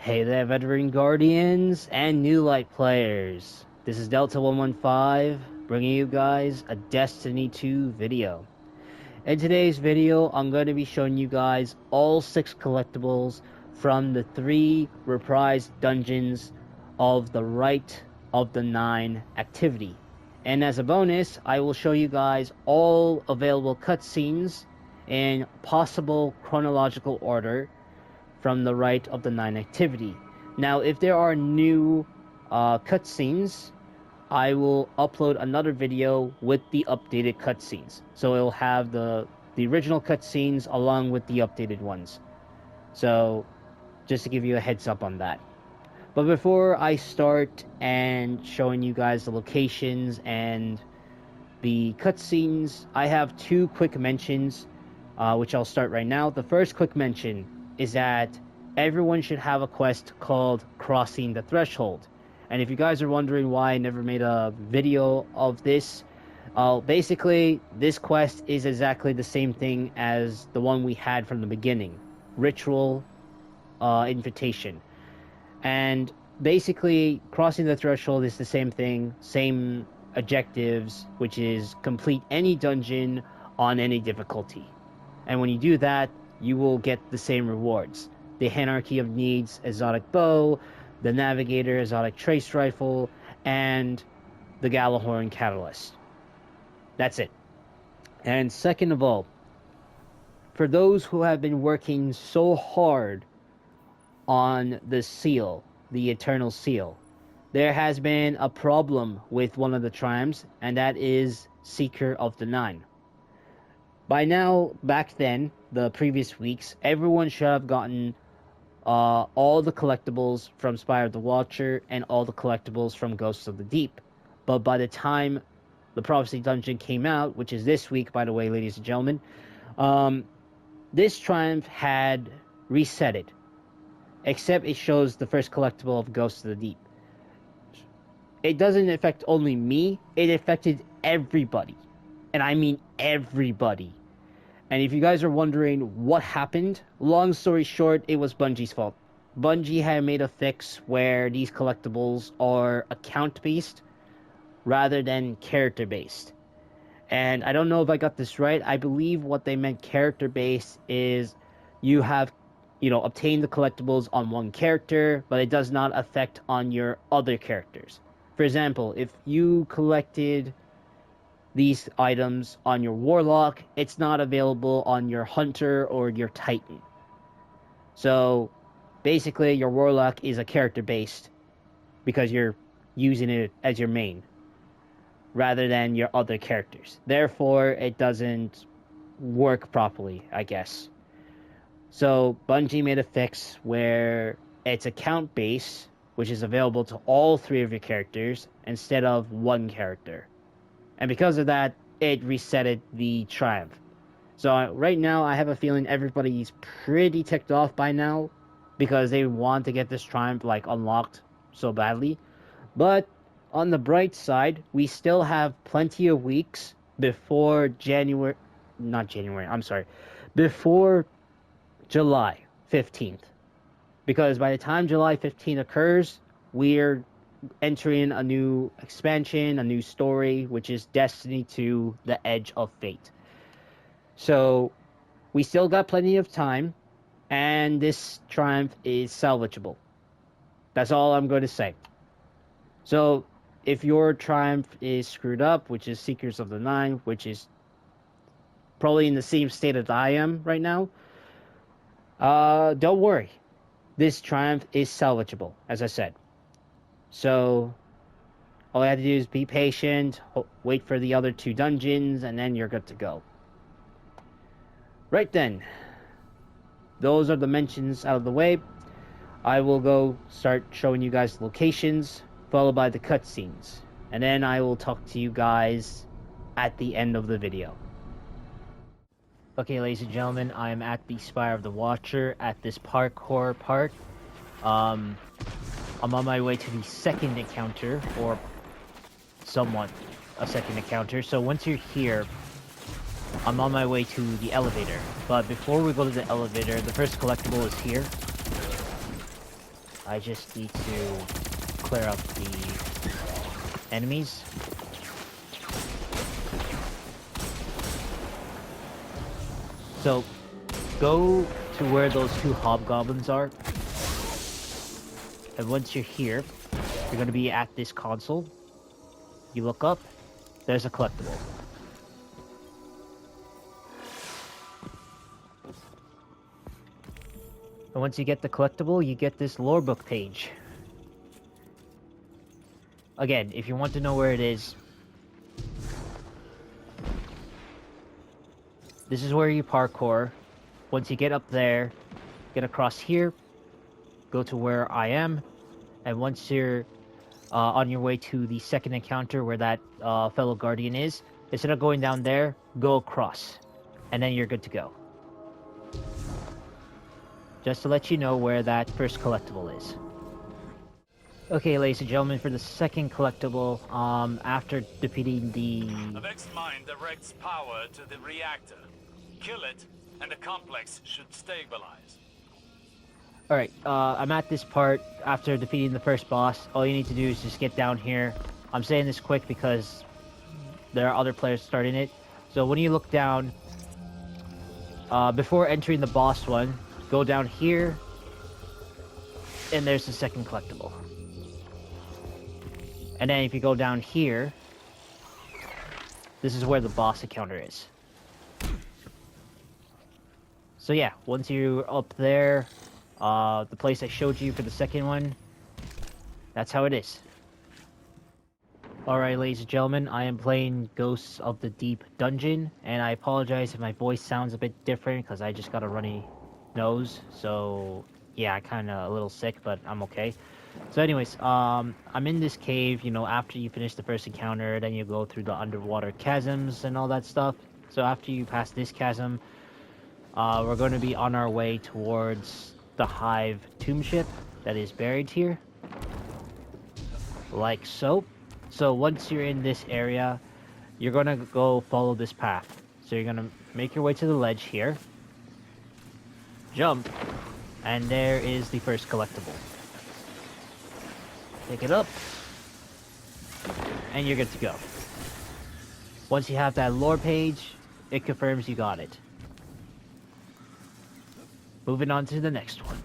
Hey there, veteran guardians and new light players. This is Delta 115 bringing you guys a Destiny 2 video. In today's video, I'm going to be showing you guys all 6 collectibles from the 3 Reprised Dungeons of the Rite of the 9 activity. And as a bonus, I will show you guys all available cutscenes in possible chronological order from the Rite of the 9 activity. Now, if there are new cutscenes, I will upload another video with the updated cutscenes. So it will have the original cutscenes along with the updated ones. So, just to give you a heads up on that. But before I start and showing you guys the locations and the cutscenes, I have 2 quick mentions, which I'll start right now. The first quick mention is that everyone should have a quest called Crossing the Threshold. And if you guys are wondering why I never made a video of this, basically this quest is exactly the same thing as the one we had from the beginning, Ritual Invitation. And basically Crossing the Threshold is the same thing, same objectives, which is complete any dungeon on any difficulty. And when you do that, you will get the same rewards. The Hierarchy of Needs Exotic Bow, the Navigator Exotic Trace Rifle, and the Galahorn Catalyst. That's it. And second of all, for those who have been working so hard on the seal, the Eternal Seal, there has been a problem with one of the triumphs, and that is Seeker of the Nine. By now, back then, the previous weeks, everyone should have gotten all the collectibles from Spire of the Watcher and all the collectibles from Ghosts of the Deep. But by the time the Prophecy Dungeon came out, which is this week, by the way, ladies and gentlemen, this triumph had reset it. Except it shows the first collectible of Ghosts of the Deep. It doesn't affect only me, it affected everybody. And I mean everybody. And if you guys are wondering what happened, long story short, it was Bungie's fault. Bungie had made a fix where these collectibles are account-based rather than character-based. And I don't know if I got this right. I believe what they meant character-based is you have, obtained the collectibles on one character, but it does not affect on your other characters. For example, if you collected these items on your Warlock, it's not available on your Hunter or your Titan. So basically your Warlock is a character based because you're using it as your main rather than your other characters. Therefore it doesn't work properly, I guess. So Bungie made a fix where it's account based, which is available to all 3 of your characters instead of one character. And because of that, it resetted the triumph. So right now, I have a feeling everybody's pretty ticked off by now because they want to get this triumph unlocked so badly. But on the bright side, we still have plenty of weeks before before July 15th. Because by the time July 15th occurs, we're entering a new expansion, a new story, which is Destiny 2, The Edge of Fate. So, we still got plenty of time, and this triumph is salvageable. That's all I'm going to say. So, if your triumph is screwed up, which is Seekers of the Nine, which is probably in the same state as I am right now, don't worry. This triumph is salvageable, as I said. So, all you have to do is be patient, wait for the other 2 dungeons, and then you're good to go. Right then, those are the mentions out of the way. I will go start showing you guys the locations, followed by the cutscenes. And then I will talk to you guys at the end of the video. Okay, ladies and gentlemen, I am at the Spire of the Watcher at this parkour part. I'm on my way to the second encounter, or somewhat a second encounter. So once you're here, I'm on my way to the elevator. But before we go to the elevator, the first collectible is here. I just need to clear up the enemies. So, go to where those two hobgoblins are. And once you're here, you're going to be at this console. You look up, there's a collectible. And once you get the collectible, you get this lore book page. Again, if you want to know where it is, this is where you parkour. Once you get up there, get across here, go to where I am, and once you're on your way to the second encounter where that fellow guardian is, instead of going down there, go across, and then you're good to go. Just to let you know where that first collectible is. Okay, ladies and gentlemen, for the second collectible, after defeating the... The Vexed Mind directs power to the reactor. Kill it, and the complex should stabilize. Alright, I'm at this part after defeating the first boss. All you need to do is just get down here. I'm saying this quick because there are other players starting it. So when you look down, before entering the boss one, go down here, and there's the second collectible. And then if you go down here, this is where the boss encounter is. So yeah, once you're up there, the place I showed you for the second one, that's how it is. Alright, ladies and gentlemen, I am playing Ghosts of the Deep Dungeon, and I apologize if my voice sounds a bit different, because I just got a runny nose, so yeah, I kinda a little sick, but I'm okay. So anyways, I'm in this cave, you know, after you finish the first encounter, then you go through the underwater chasms and all that stuff. So after you pass this chasm, we're going to be on our way towards the Hive tomb ship that is buried here. Like so. So once you're in this area, you're going to go follow this path. So you're going to make your way to the ledge here. Jump. And there is the first collectible. Pick it up. And you're good to go. Once you have that lore page, it confirms you got it. Moving on to the next one.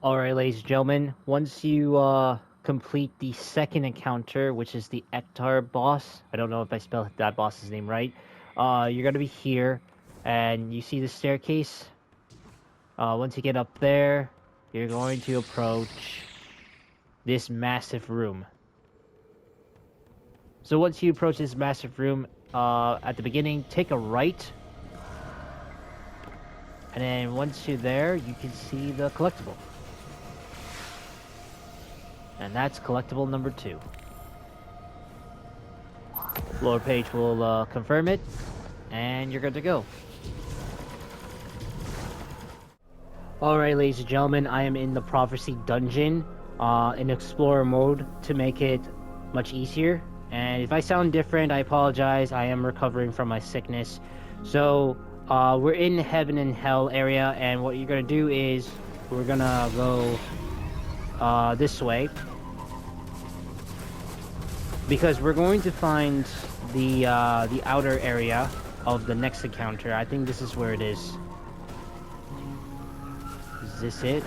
Alright, ladies and gentlemen, once you complete the second encounter, which is the Ektar boss, I don't know if I spelled that boss's name right, you're going to be here, and you see the staircase. Once you get up there, you're going to approach this massive room. So once you approach this massive room, at the beginning, take a right. And then once you're there, you can see the collectible. And that's collectible number 2. Lore page will confirm it, and you're good to go. Alright, ladies and gentlemen, I am in the Prophecy Dungeon in Explorer mode to make it much easier. And if I sound different, I apologize. I am recovering from my sickness. So, we're in Heaven and Hell area, and what you're gonna do is we're gonna go this way, because we're going to find the outer area of the next encounter. I think this is where it is. Is this it?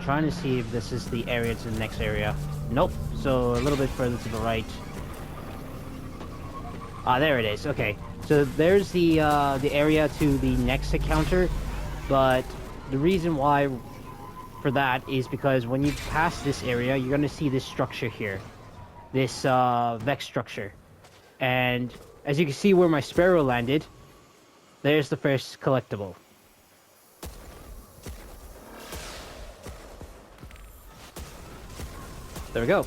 Trying to see if this is the area to the next area. Nope. So a little bit further to the right. Ah, there it is. Okay, so there's the area to the next encounter, but the reason why for that is because when you pass this area, you're gonna see this structure here, this Vex structure, and as you can see where my sparrow landed, there's the first collectible. There we go.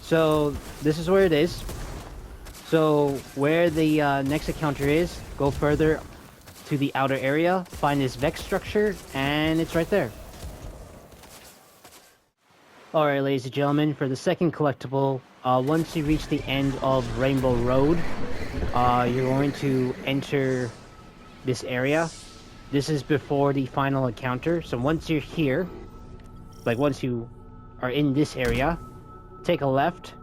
So this is where it is. So where the next encounter is, go further to the outer area, find this Vex structure, and it's right there. Alright, ladies and gentlemen, for the second collectible, Once you reach the end of Rainbow Road, you're going to enter this area. This is before the final encounter. So once you're here, like once you are in this area, take a left.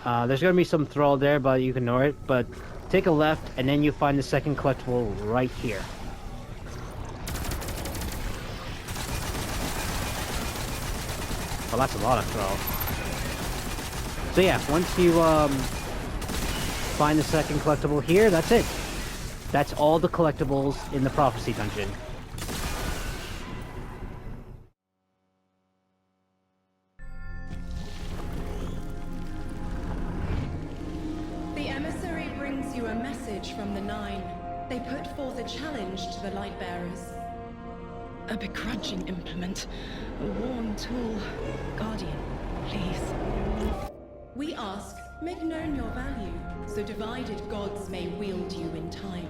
There's gonna be some thrall there, but you can ignore it. But take a left, and then you find the second collectible right here. Well, that's a lot of thralls. So yeah, once you find the second collectible here, that's it. That's all the collectibles in the Prophecy Dungeon. The emissary brings you a message from the Nine. They put forth a challenge to the Lightbearers. A begrudging implement. A worn tool. Guardian, please. We ask, make known your value, so divided gods may wield you in time.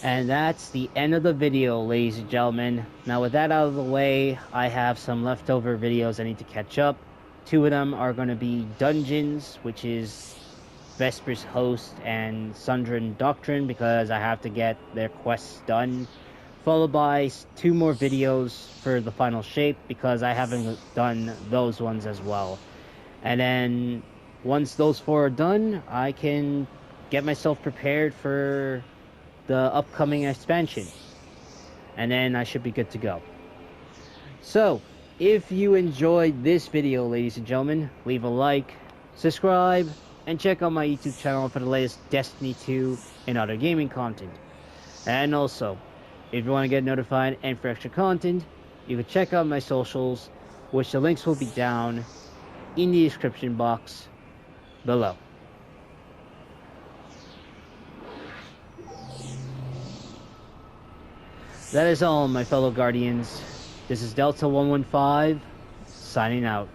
And that's the end of the video, ladies and gentlemen. Now with that out of the way, I have some leftover videos I need to catch up. 2 of them are going to be Dungeons, which is Vesper's Host and Sundran Doctrine, because I have to get their quests done. Followed by 2 more videos for the Final Shape, because I haven't done those ones as well. And then once those 4 are done, I can get myself prepared for the upcoming expansion, and then I should be good to go. So if you enjoyed this video, ladies and gentlemen, leave a like, subscribe, and check out my YouTube channel for the latest Destiny 2 and other gaming content. And also, if you want to get notified and for extra content, you can check out my socials, which the links will be down in the description box below. That is all, my fellow Guardians. This is Delta 115, signing out.